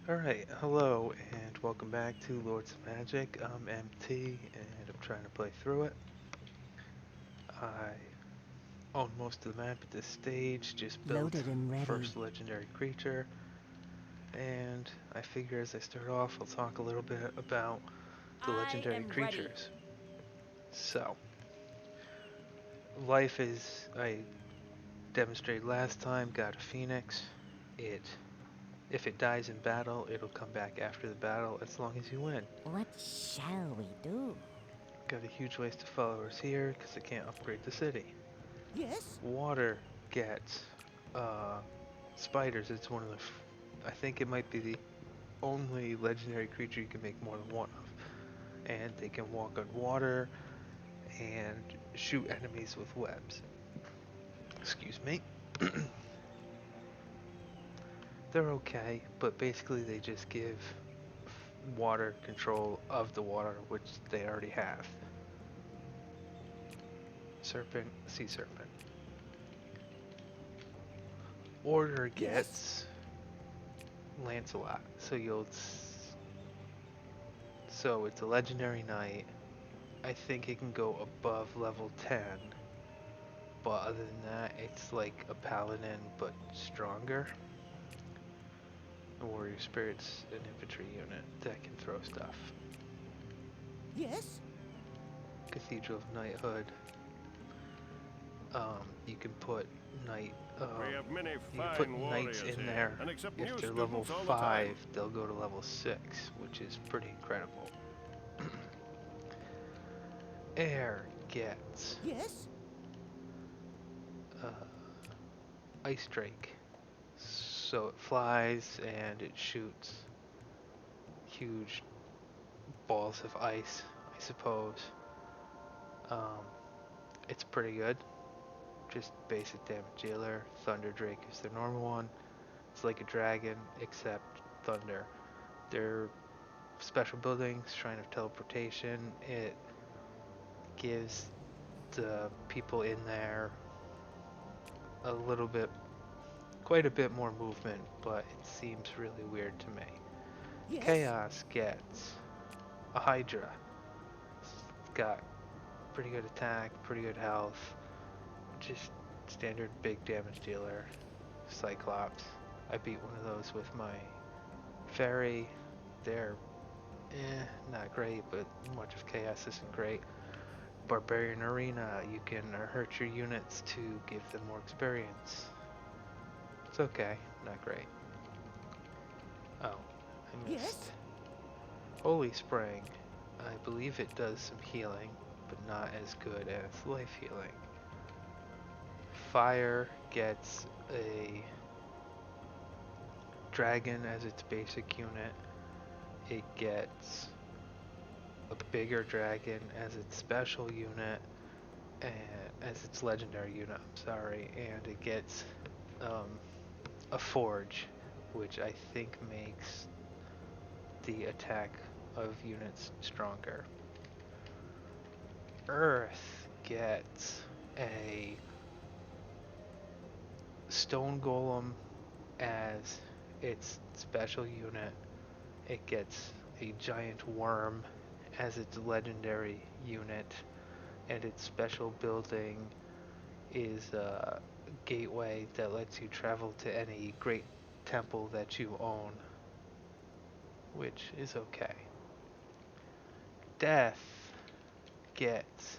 Alright, hello and welcome back to Lords of Magic. I'm MT and I'm trying to play through it. I own most of the map at this stage, just built Loaded and ready. first legendary creature, and I figure as I start off I'll talk a little bit about the I legendary am ready. creatures. So, life is, I demonstrated last time, got a phoenix. It, if it dies in battle, it'll come back after the battle as long as you win. What shall we do? Got a huge waste of followers here because I can't upgrade the city. Yes? Water gets uh, spiders. It's one of the. I think it might be the only legendary creature you can make more than one of. And they can walk on water and shoot enemies with webs. Excuse me. They're okay, but basically they just give water control of the water, which they already have. Serpent, sea serpent. Order Yes? gets Lancelot. So it's a legendary knight. I think it can go above level 10, but other than that, it's like a paladin but stronger. A warrior spirit's an infantry unit that can throw stuff. Yes? Cathedral of Knighthood. You can put knight. We have many You can put fine knights warriors in here, there. and accept If new they're level students all the 5, time. they'll go to level 6, which is pretty incredible. Air gets Yes? uh, Ice Drake. So it flies and it shoots huge balls of ice, I suppose. Um, it's pretty good. Just basic damage dealer. Thunder Drake is the normal one. It's like a dragon, except thunder. They're special buildings, Shrine of Teleportation. It gives the people in there a little bit, quite a bit more movement, but it seems really weird to me. Yes? Chaos gets a Hydra. It's got pretty good attack, pretty good health, just standard big damage dealer. Cyclops. I beat one of those with my fairy. They're not great, but much of chaos isn't great. Barbarian Arena, you can hurt your units to give them more experience. It's okay, not great. Oh, I missed. Yes? Holy Spring. I believe it does some healing, but not as good as life healing. Fire gets a dragon as its basic unit. It gets a bigger dragon as its special unit, and as its legendary unit, I'm sorry, and it gets um, a forge, which I think makes the attack of units stronger. Earth gets a stone golem as its special unit. It gets a giant worm as its legendary unit, and its special building is a gateway that lets you travel to any great temple that you own, which is okay. Death gets,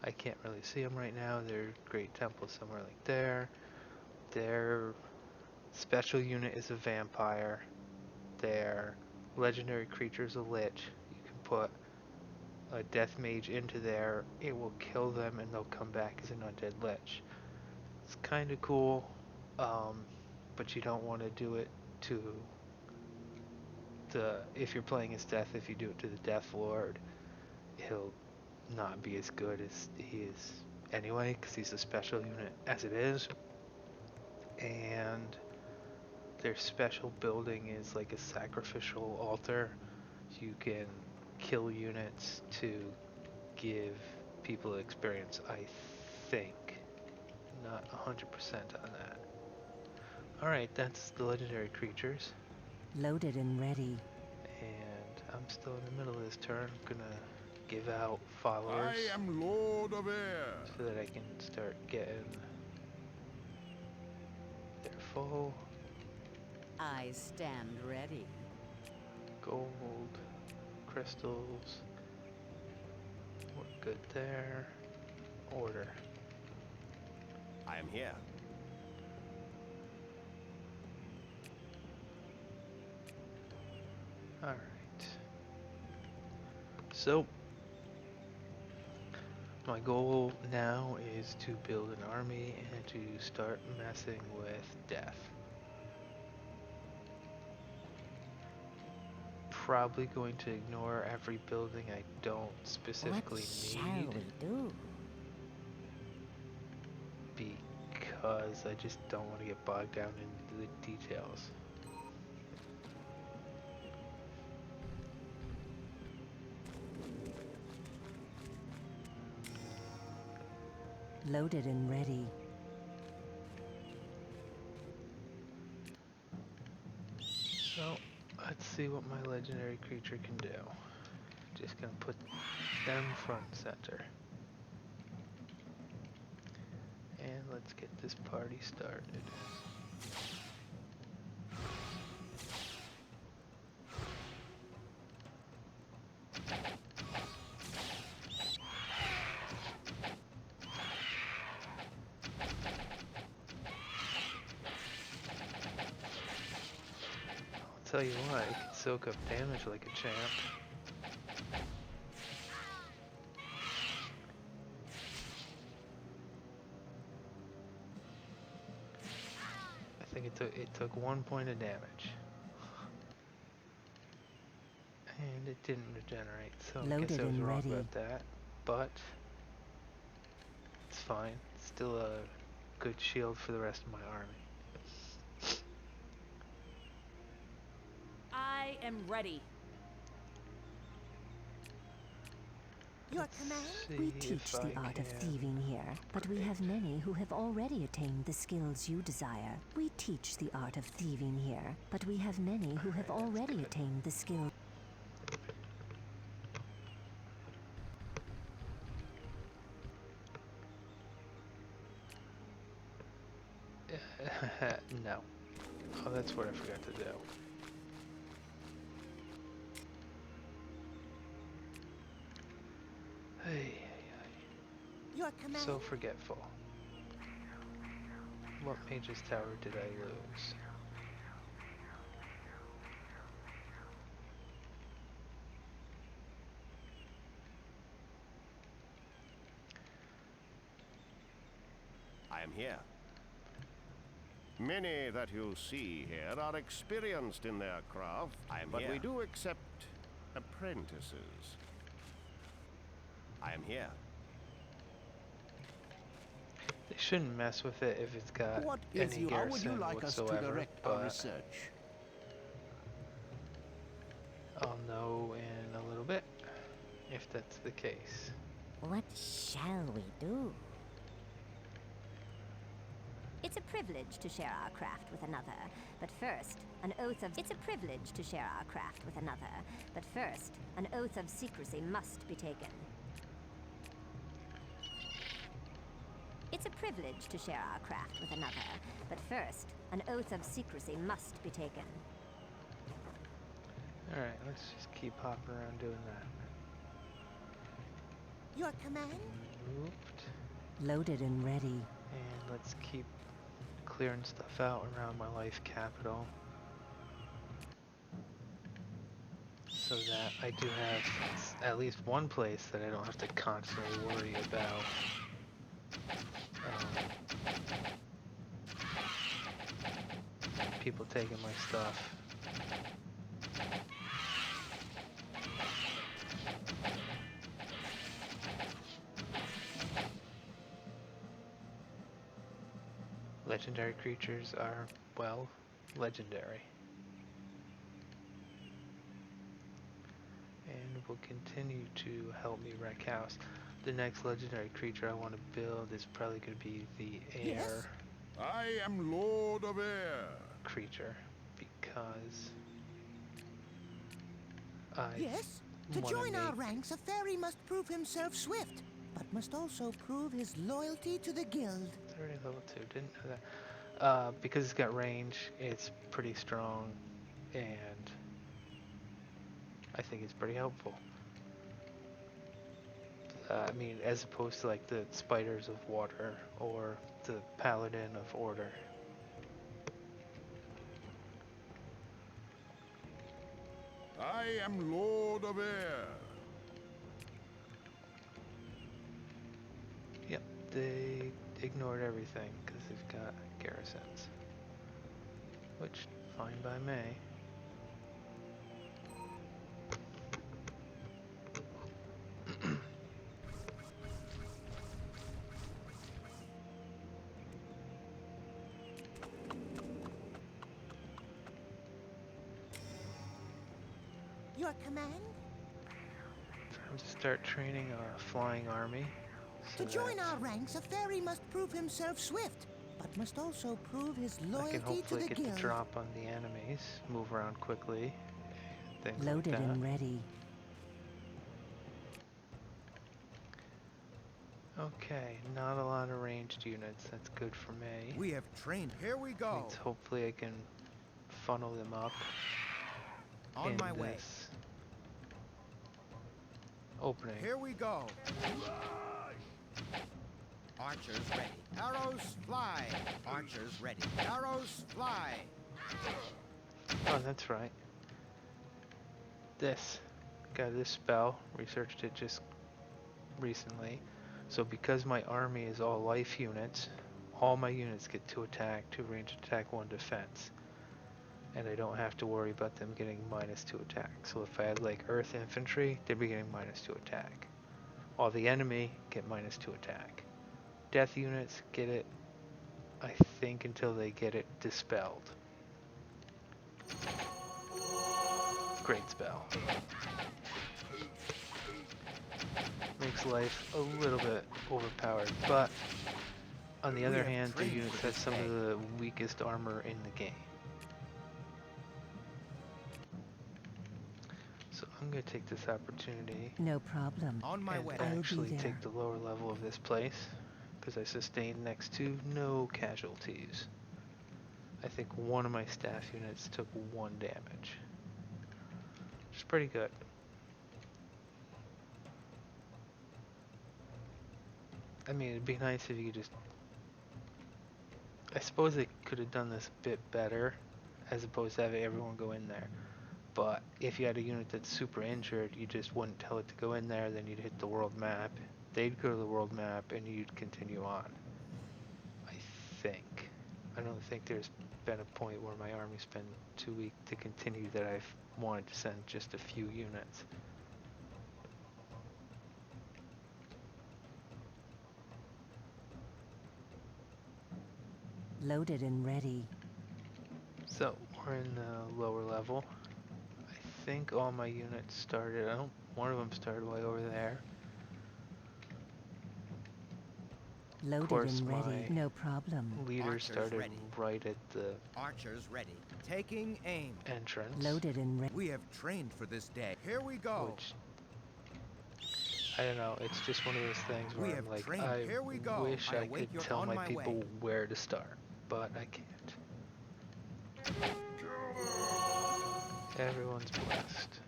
I can't really see them right now, they're great temples somewhere like there. Their special unit is a vampire. Their legendary creature is a lich. You can put a death mage into there, it will kill them and they'll come back as an undead lich. It's kind of cool, um, but you don't want to do it to if you're playing as Death, if you do it to the Death Lord, he'll not be as good as he is anyway, because he's a special unit as it is. And their special building is like a sacrificial altar. You can kill units to give people experience, I think. Not 100% on that. Alright, that's the legendary creatures. Loaded and ready. And I'm still in the middle of this turn. I'm gonna give out followers I am Lord of Air. so that I can start getting their full I stand ready. gold, crystals. We're good there. Order. I am here. Alright. So, my goal now is to build an army and to start messing with death. Probably going to ignore every building I don't What specifically shall need we do? because I just don't want to get bogged down into the details. Loaded and ready. So, let's see what my legendary creature can do. Just gonna put them front and center. And let's get this party started. I'll tell you what, I can soak up damage like a champ. I think it took 1 point of damage. And it didn't regenerate, so I guess Loaded I was and wrong ready. about that. But it's fine. It's still a good shield for the rest of my army. I am ready. Your Let's command? see We if teach I the art of can thieving here, but we have upgrade. many who have already attained the skills you desire. We teach the art of thieving here, but we have many who have Alright, that's already good. attained the skill. No. Oh, that's what I forgot to do. Hey, Your command? so forgetful. What Mage's Tower did I lose? I am here. Many that you see here are experienced in their craft, but we do accept apprentices. I am here. They shouldn't mess with it if it's got What is any you? How would you garrison like us to whatsoever, direct our but research? I'll know in a little bit if that's the case. What shall we do? It's a privilege to share our craft with another, but first, an oath of... It's a privilege to share our craft with another, but first, an oath of secrecy must be taken. It's a privilege to share our craft with another, but first, an oath of secrecy must be taken. Alright, let's just keep hopping around doing that. Your command? Moved. Loaded and ready. And let's keep clearing stuff out around my life capital. So that I do have at least one place that I don't have to constantly worry about people taking my stuff. Legendary creatures are, well, legendary. And will continue to help me wreck house. The next legendary creature I want to build is probably going to be the air I am Lord of Air. creature, because I Yes, to want to join our make ranks, a fairy must prove himself swift, but must also prove his loyalty to the guild. it's already level 2. Didn't know that. Because it's got range, it's pretty strong, and I think it's pretty helpful. I mean, as opposed to like the spiders of water or the paladin of order. I am Lord of Air. Yep, they ignored everything because they've got garrisons, which fine by me. Your command? Time to start training a flying army so To join that our ranks, a fairy must prove himself swift, but must also prove his I can loyalty to hopefully the get the guild. drop on the enemies, move around quickly, things like Loaded that. and ready. Okay, not a lot of ranged units. That's good for me. We have trained. Here we go. Means hopefully I can funnel them up On in my way. this opening. Here we go. Archers ready. Arrows fly. Archers ready. Arrows fly. Oh, that's right. This. Got this spell. Researched it just recently. So because my army is all life units, all my units get 2 attack, 2 ranged attack, 1 defense. And I don't have to worry about them getting -2 attack. So if I had like earth infantry, they'd be getting -2 attack. While the enemy get -2 attack. Death units get it, I think, until they get it dispelled. Great spell. Makes life a little bit overpowered, but on the We other have hand, the trained units for have this some day. of the weakest armor in the game. So I'm going to take this opportunity No problem. On my and way. I'll be actually there. take the lower level of this place, because I sustained next to no casualties. I think one of my staff units took 1 damage, which is pretty good. I mean, it'd be nice if you could just... I suppose they could have done this a bit better, as opposed to having everyone go in there. But if you had a unit that's super injured, you just wouldn't tell it to go in there, then you'd hit the world map. They'd go to the world map, and you'd continue on. I think. I don't think there's been a point where my army's been too weak to continue that I've wanted to send just a few units. Loaded and ready. So, we're in the lower level. I think all my units started, one of them started way over there. Of Loaded course, and ready. my No problem. leader Archers started ready. right at the Archers ready. Taking aim. entrance, Loaded and ready. We have trained for this day. Here we go. which, I don't know, it's just one of those things where We I'm have like, trained. I Here we go. wish I I await could your tell on my my people way. where to start, but I can't. Everyone's blessed.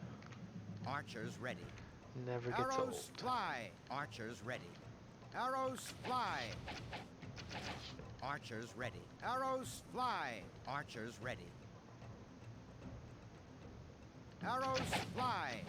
Archers ready. Never gets Arrows old. fly. Archers ready. Arrows fly. Archers ready. Arrows fly. Archers ready. Arrows fly.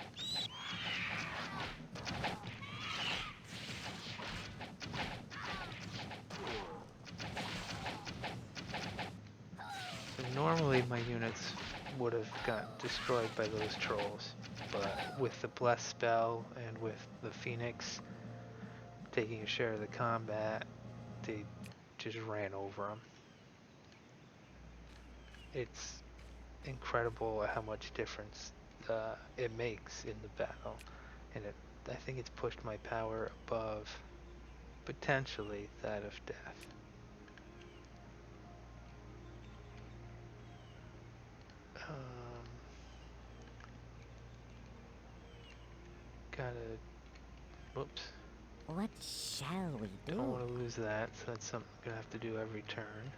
So normally my units would have got destroyed by those trolls, but with the bless spell and with the phoenix taking a share of the combat, they just ran over them. It's incredible how much difference it makes in the battle, and I think it's pushed my power above potentially that of death. Um, Gotta, whoops, What shall we don't do? want to lose that, so that's something I'm gonna have to do every turn.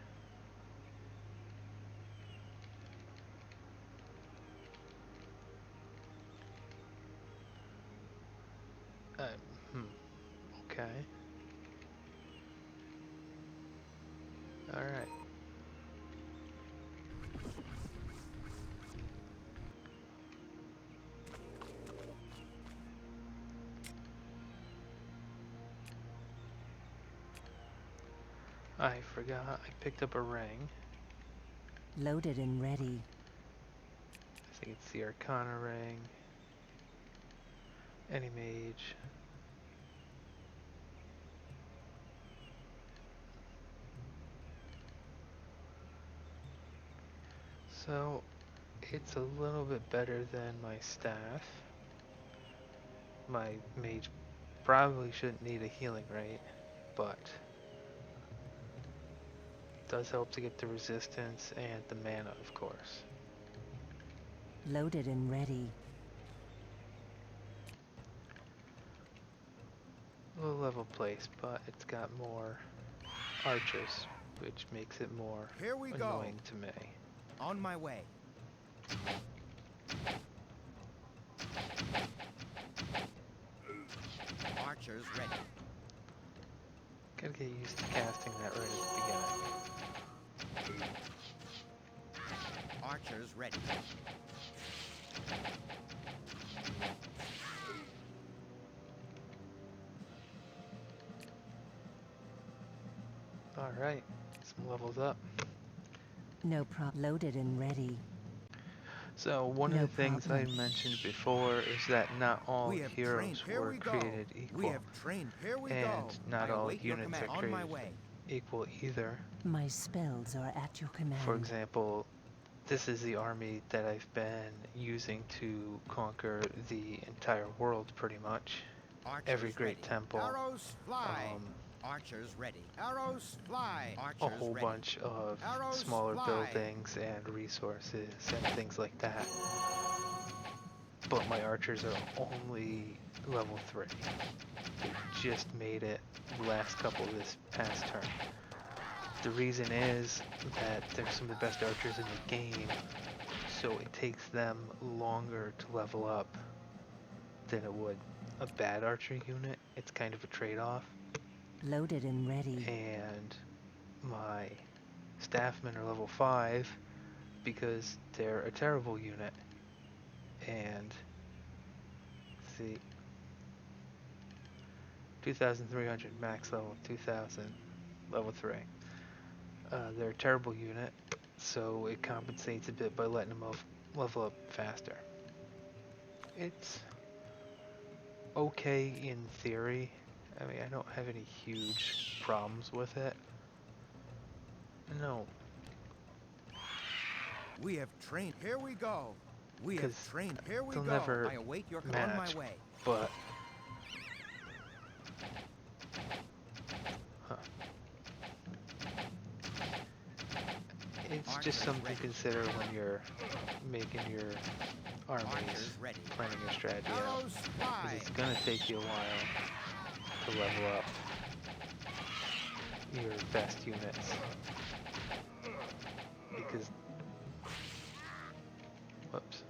Uh, hmm, okay. Alright. I forgot I picked up a ring. Loaded and ready. I think it's the Arcana ring. Any mage. So, it's a little bit better than my staff. My mage probably shouldn't need a healing rate, but does help to get the resistance and the mana, of course. Loaded and ready. Low level place, but it's got more archers, which makes it more Here we go. annoying to me. On my way. Archers ready. Gotta get used to casting that right at the beginning. Archers ready. Alright, some levels up. No problem. Loaded and ready. So one of No the things I problem. mentioned before is that not all We have trained. heroes Here were we go. created We equal, have trained. Here we and go. not I all await your units command. are On my created way. equal either. My spells are at your command. For example, this is the army that I've been using to conquer the entire world pretty much. Archers Every great ready. temple, Arrows fly. Archers ready. Arrows fly. a Archers whole ready. bunch of Arrows smaller fly. buildings and resources and things like that. But my archers are only level 3. They just made it the last couple of this past turn. The reason is that they're some of the best archers in the game, so it takes them longer to level up than it would a bad archer unit. It's kind of a trade-off. Loaded and ready. And my staffmen are level 5 because they're a terrible unit. And see, 2,300 max level, 2,000 level 3. They're a terrible unit, so it compensates a bit by letting them level up faster. It's okay in theory. I mean, I don't have any huge problems with it. No, We have trained. Here we go. We have 'cause trained. Here we they'll go. never I await your command. On my match, way. but huh. It's just something to consider when you're making your armies, Archers ready. planning your strategy out. Arrows 'Cause fly. it's gonna take you a while to level up your best units. Because, whoops.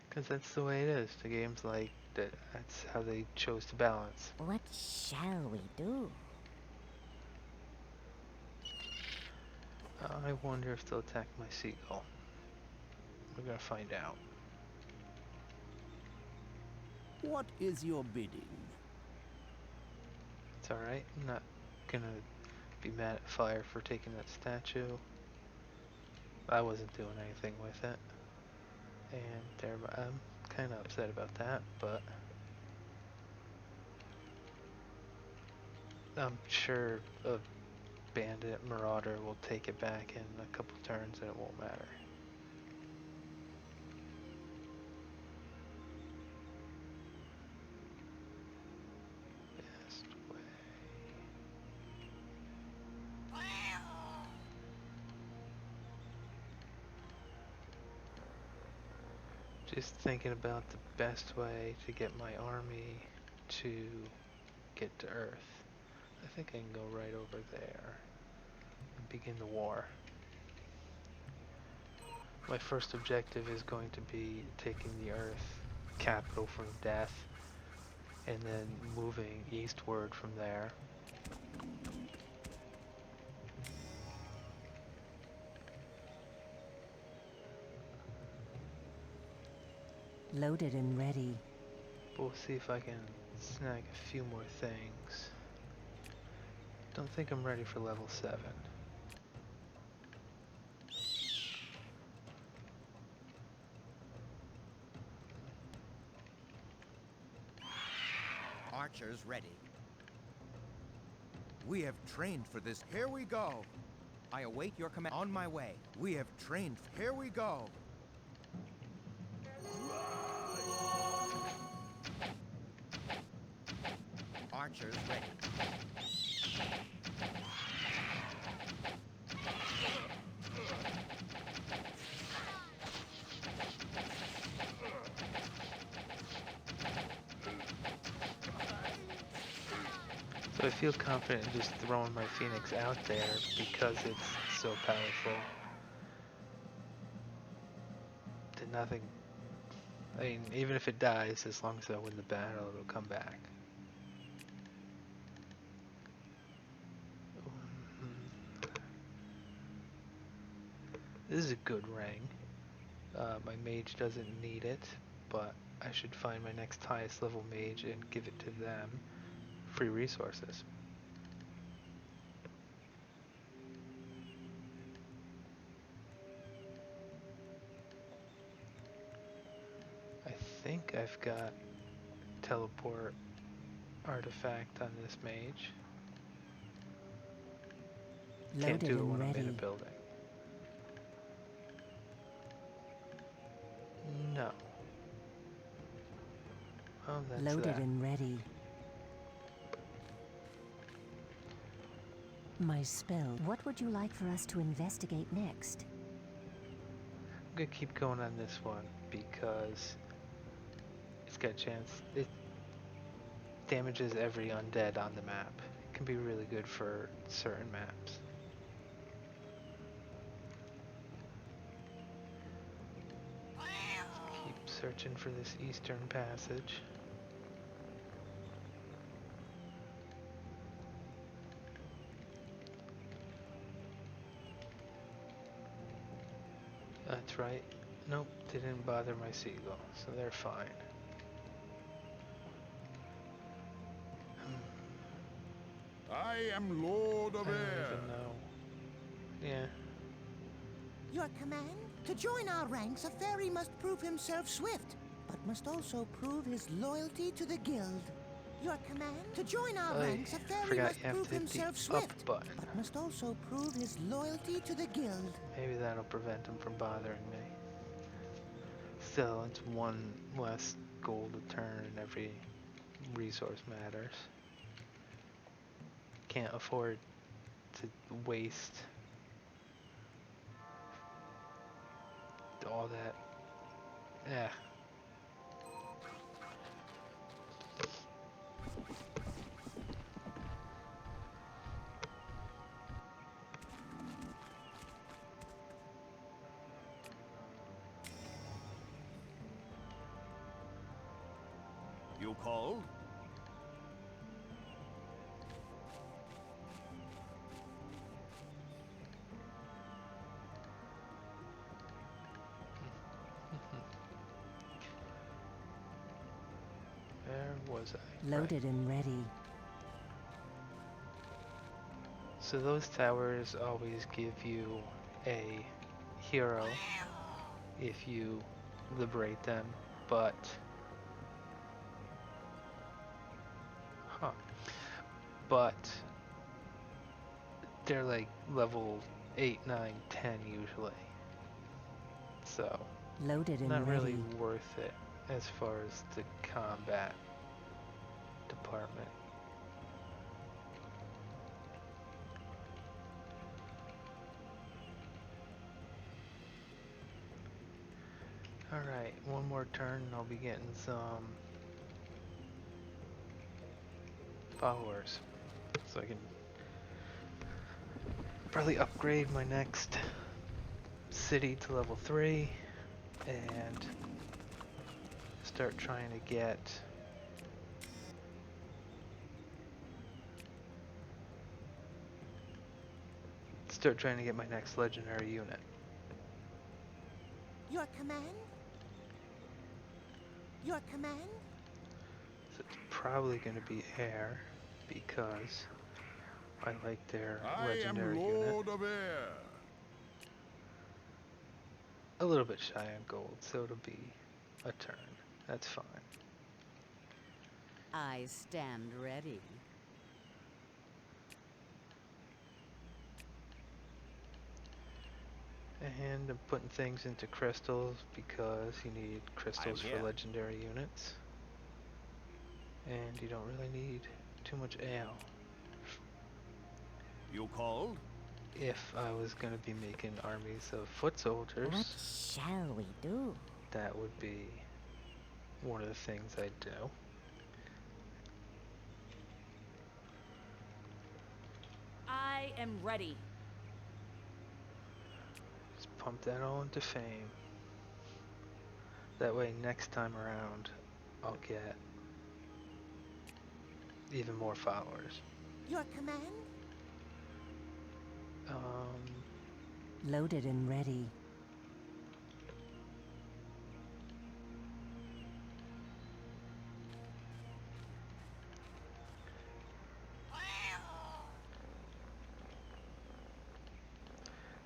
Because that's the way it is. The game's like that. That's how they chose to balance. What shall we do? I wonder if they'll attack my seagull. We're gonna find out. What is your bidding? It's alright. I'm not gonna be mad at Fire for taking that statue. I wasn't doing anything with it. And I'm kind of upset about that, but I'm sure a bandit marauder will take it back in a couple turns and it won't matter. Best way. Just thinking about the best way to get my army to get to Earth. I think I can go right over there and begin the war. My first objective is going to be taking the Earth capital from Death and then moving eastward from there. Loaded and ready. But we'll see if I can snag a few more things. Don't think I'm ready for level 7. Archers ready. We have trained for this. Here we go. I await your command. On my way. We have trained. Here we go. Archers ready. So I feel confident in just throwing my Phoenix out there because it's so powerful. To nothing. I mean, even if it dies, as long as I win the battle, it'll come back. This is a good ring. My mage doesn't need it, but I should find my next highest level mage and give it to them. Free resources. I think I've got teleport artifact on this mage. Can't Loaded do it and when I'm in ready. a building. No. Oh, that's Loaded that. and ready. My spell. What would you like for us to investigate next? I'm gonna keep going on this one because it's got a chance. It damages every undead on the map. It can be really good for certain maps. Keep searching for this eastern passage. That's right. Nope, they didn't bother my seagull, so they're fine. I am Lord I of don't Air. even know. Yeah. Your command? To join our ranks, a fairy must prove himself swift, but must also prove his loyalty to the guild. Your command? To join our ranks, a fairy Forgot must you have prove to hit the himself up swift, button. but must also prove his loyalty to the guild. Maybe that'll prevent him from bothering me. Still, it's one less gold to turn and every resource matters. Can't afford to waste all that. Yeah. You called? Where was I? Loaded Right. and ready. So those towers always give you a hero if you liberate them, but but they're like level 8, 9, 10 usually. So Loaded and not really ready. worth it as far as the combat department. Alright, one more turn and I'll be getting some followers. So I can probably upgrade my next city to level 3 and start trying to get my next legendary unit. Your command? Your command? So it's probably going to be air because I like their I am legendary unit. Lord of Air. A little bit shy on gold, so it'll be a turn. That's fine. I stand ready. And I'm putting things into crystals because you need crystals for legendary units. And you don't really need too much ale. You called? If I was going to be making armies of foot soldiers, What shall we do? that would be one of the things I'd do. I am ready. Just pump that all into fame. That way next time around, I'll get even more followers. Your command? Loaded and ready.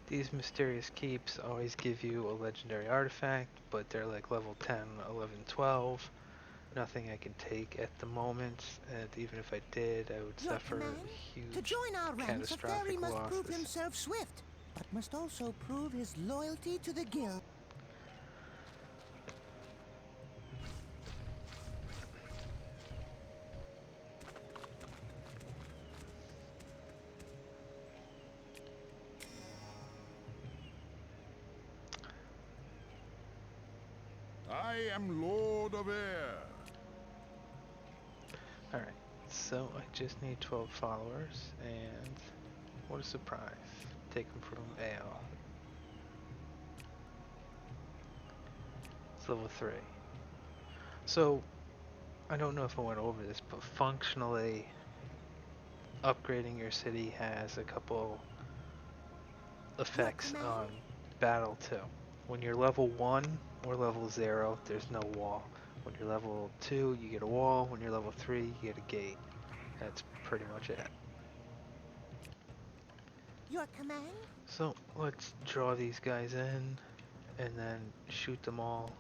These mysterious keeps always give you a legendary artifact, but they're like level 10, 11, 12. Nothing I can take at the moment, and even if I did, I would Your suffer command? huge To join our ranks, a fairy catastrophic must prove losses. himself swift, but must also prove his loyalty to the guild. I am Lord of Air. Alright, so I just need 12 followers, and what a surprise. Take them from Ale. It's level 3. So, I don't know if I went over this, but functionally, upgrading your city has a couple effects on battle too. When you're level 1 or level 0, there's no wall. When you're level 2, you get a wall. When you're level 3, you get a gate. That's pretty much it. Your command? So let's draw these guys in and then shoot them all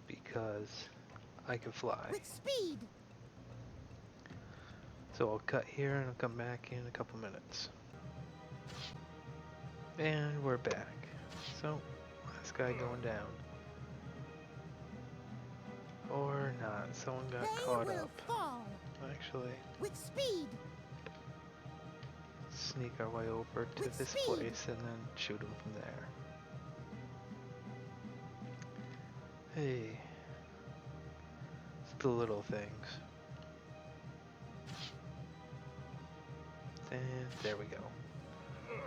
because I can fly. With speed! So I'll cut here and I'll come back in a couple minutes. And we're back. So, last guy going down. Or not. Someone got caught up. Fall. Actually, With speed! sneak our way over to With this speed. place and then shoot him from there. Hey. It's the little things. And there we go.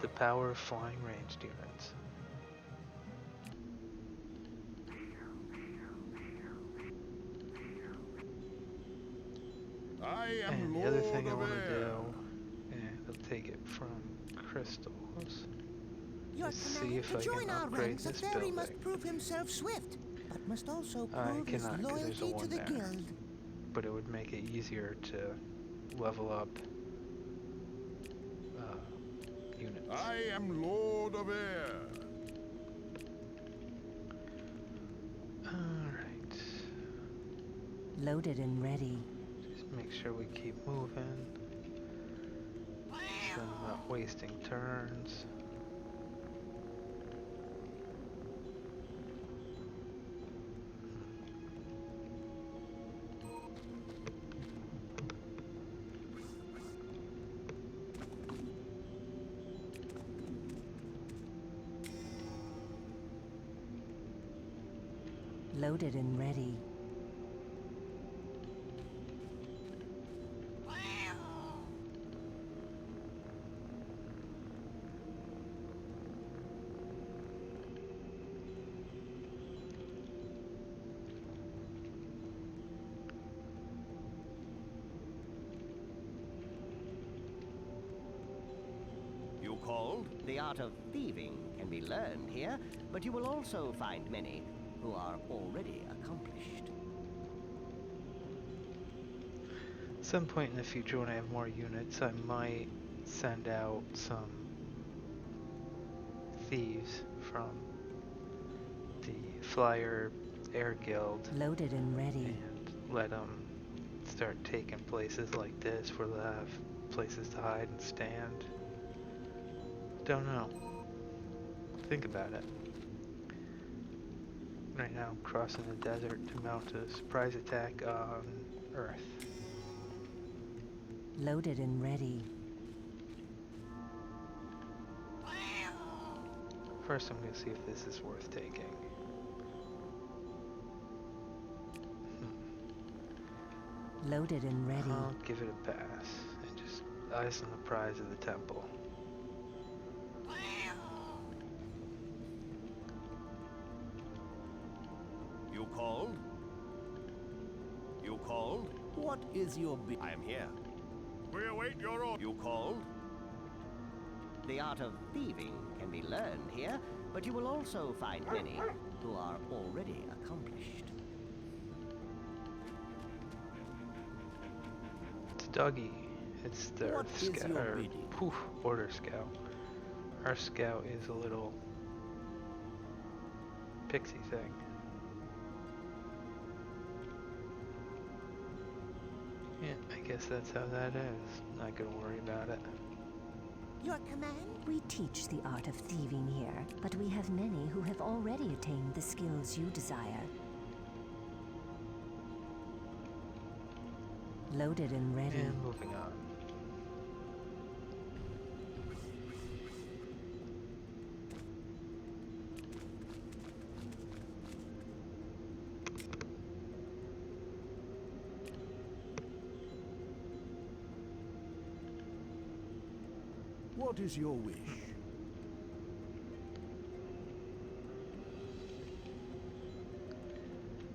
The power of flying ranged units. I am And the Lord other thing I of want to Air. do, and I'll take it from crystals, Your is see command? if To I join can our upgrade ranks, a this fairy building. must prove himself swift, but must also I prove his cannot, 'cause there's a loyalty to 1 the there. guild. But it would make it easier to level up units. I am Lord of Air. Alright. Loaded and ready. Just make sure we keep moving. So I'm not wasting turns. Loaded and ready. You called? The art of thieving can be learned here, but you will also find many who are already accomplished. Some point in the future when I have more units, I might send out some thieves from the Flyer Air Guild Loaded and ready. and let them start taking places like this where they'll have places to hide and stand. Don't know. Think about it. Right now I'm crossing the desert to mount a surprise attack on Earth. Loaded and ready. First I'm going to see if this is worth taking. Loaded and ready. I'll give it a pass and just eyes on the prize of the temple. You called? You called? What is your bid? I am here. We await your order. You called? The art of thieving can be learned here, but you will also find many who are already accomplished. It's Dougie. It's the What Earth is Scout, your or bidding? Order Scout. Our Scout is a little pixie thing. Yeah, I guess that's how that is. Not gonna worry about it. Your command? We teach the art of thieving here, but we have many who have already attained the skills you desire. Loaded and ready. And moving on. What is your wish?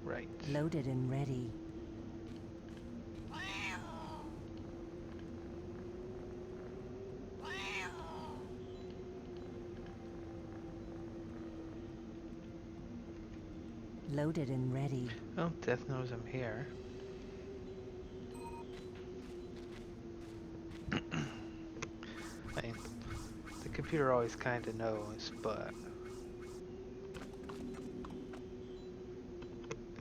Right. Loaded and ready. Loaded and ready. Well, Death knows I'm here. I mean, the computer always kind of knows, but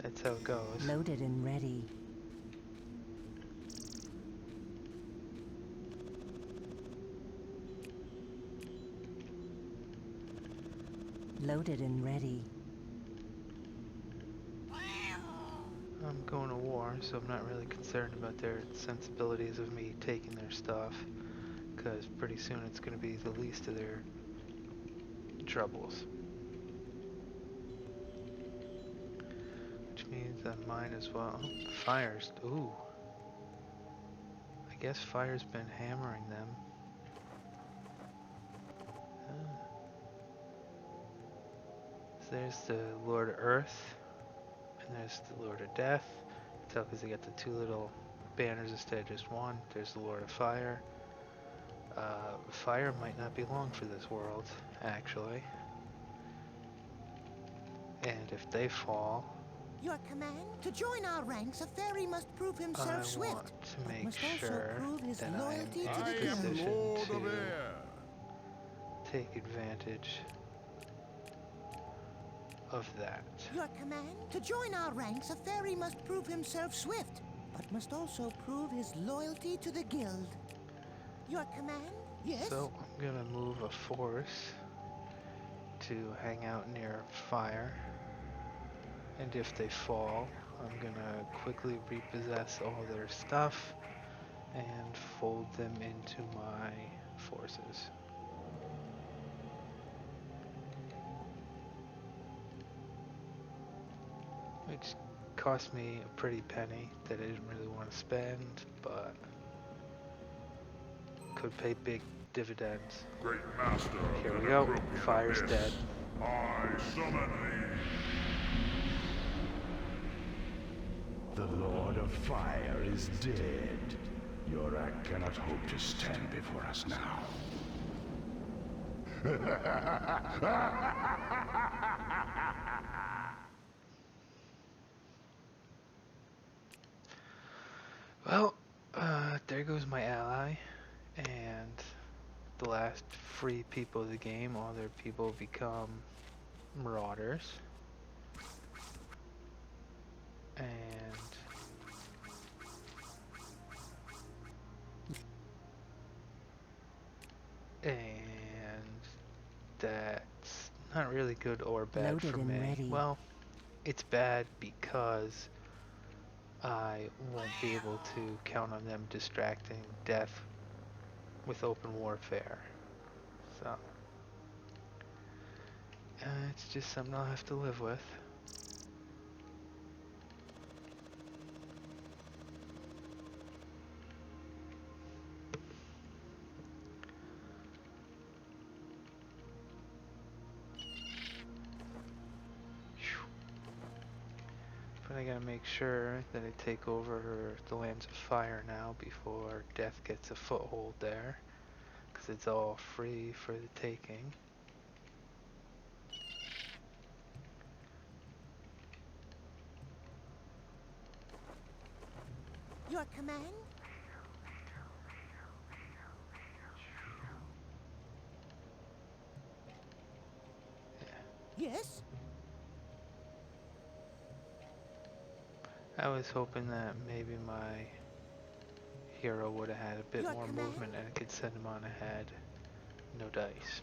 that's how it goes. Loaded and ready. Loaded and ready. I'm going to war, so I'm not really concerned about their sensibilities of me taking their stuff, because pretty soon it's going to be the least of their troubles. Which means that mine as well. Fires. Ooh. I guess fire's been hammering them. Ah. So there's the Lord of Earth, and there's the Lord of Death. Tell because they got the two little banners instead of just one. There's the Lord of Fire. Fire might not be long for this world, actually. And if they fall, Your command? To join our ranks, a fairy must prove I himself swift, want to but make must also sure prove his that I am loyalty to in I the am guild. position Lord of to Air. take advantage of that. Your command? To join our ranks, a fairy must prove himself swift, but must also prove his loyalty to the guild. Your command? Yes? So I'm gonna move a force to hang out near fire, and if they fall, I'm gonna quickly repossess all their stuff and fold them into my forces. which cost me a pretty penny that I didn't really want to spend, but could pay big dividends. Great master of Here the we go. Necropian Fire's abyss, dead. I summon thee. The Lord of Fire is dead. Your act cannot hope to stand before us now. Well, there goes my ally, and the last free people of the game. All their people become marauders, and that's not really good or bad Loaded for and me. ready. Well, it's bad because I won't be able to count on them distracting death with open warfare. So, it's just something I'll have to live with. But I gotta make sure that I take over the Lands of Fire now before death gets a foothold there, because it's all free for the taking. Your command? Yes? I was hoping that maybe my hero would have had a bit Your more command? movement and I could send him on ahead. No dice.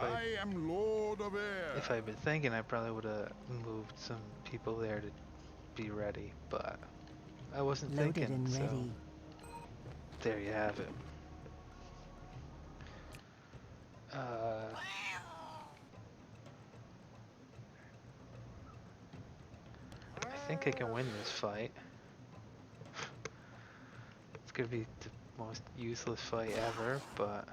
I am Lord of Air. If I'd been thinking, I probably would have moved some people there to be ready, but I wasn't Loaded thinking, and so ready. there you have it. I think I can win this fight. It's gonna be the most useless fight ever, but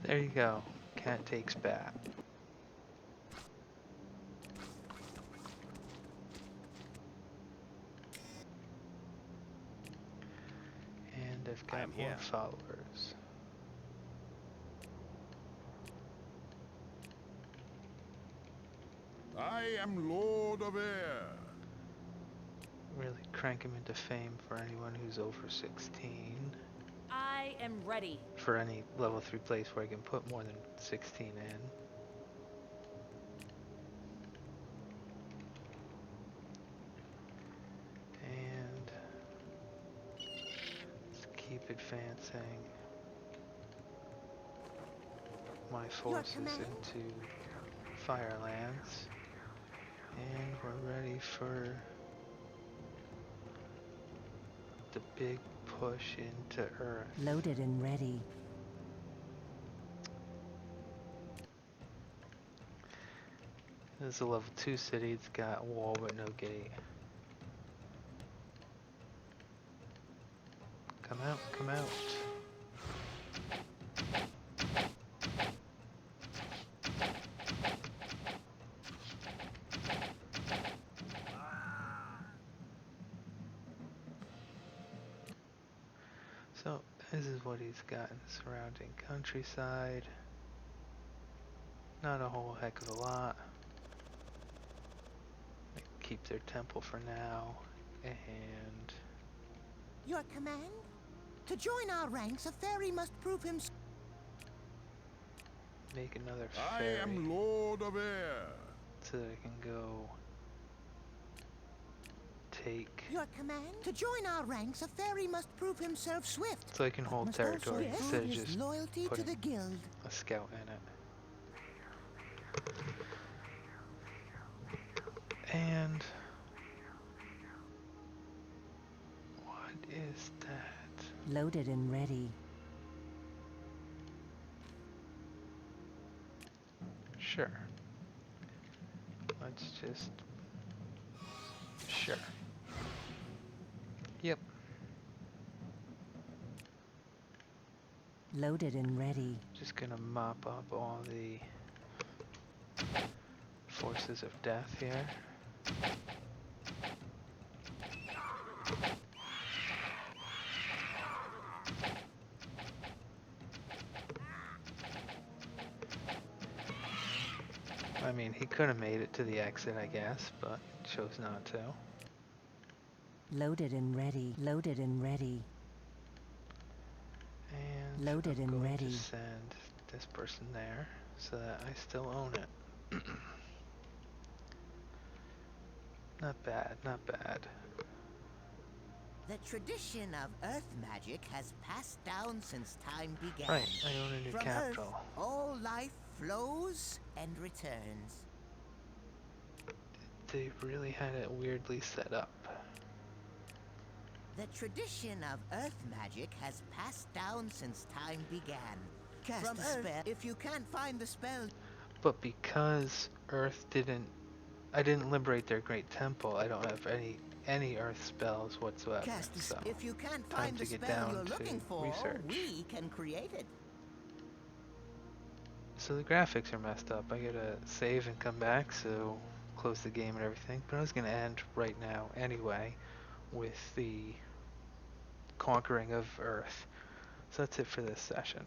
there you go. Cat takes bat. And I've got more here. followers. I am Lord of Air. Really crank him into fame for anyone who's over 16. I am ready. For any level 3 place where I can put more than 16 in. And let's keep advancing my forces into Firelands. And we're ready for the big push into Earth. Loaded and ready. This is a level 2 city, it's got a wall but no gate. Come out, come out. So, this is what he's got in the surrounding countryside. Not a whole heck of a lot. Keep their temple for now, and Your command? To join our ranks, a fairy must prove himself. make another I ferry am Lord of Air. so that I can go take, Your command? To join our ranks, a fairy must prove himself swift. so I can hold Must territory also instead prove of his just loyalty to putting the guild. a scout in it. And what is that? Loaded and ready. Sure. Let's just... Sure. Yep. Loaded and ready. Just gonna mop up all the forces of death here. I mean, he could have made it to the exit, I guess, but chose not to. Loaded and ready. Loaded and ready. And Loaded I'm and going ready. to send this person there so that I still own it. Not bad, not bad. The tradition of earth magic has passed down since time began. Right, I own a new From capital. Earth, all life flows and returns. They really had it weirdly set up. The tradition of earth magic has passed down since time began. Cast from a spell. If you can't find the spell... But because Earth didn't... I didn't liberate their great temple, I don't have any Earth spells whatsoever. Cast so if you can't time find to the get spell down you're to looking for, research. we can create it. So the graphics are messed up. I gotta save and come back, so close the game and everything. But I was gonna end right now anyway with the conquering of Earth. So that's it for this session.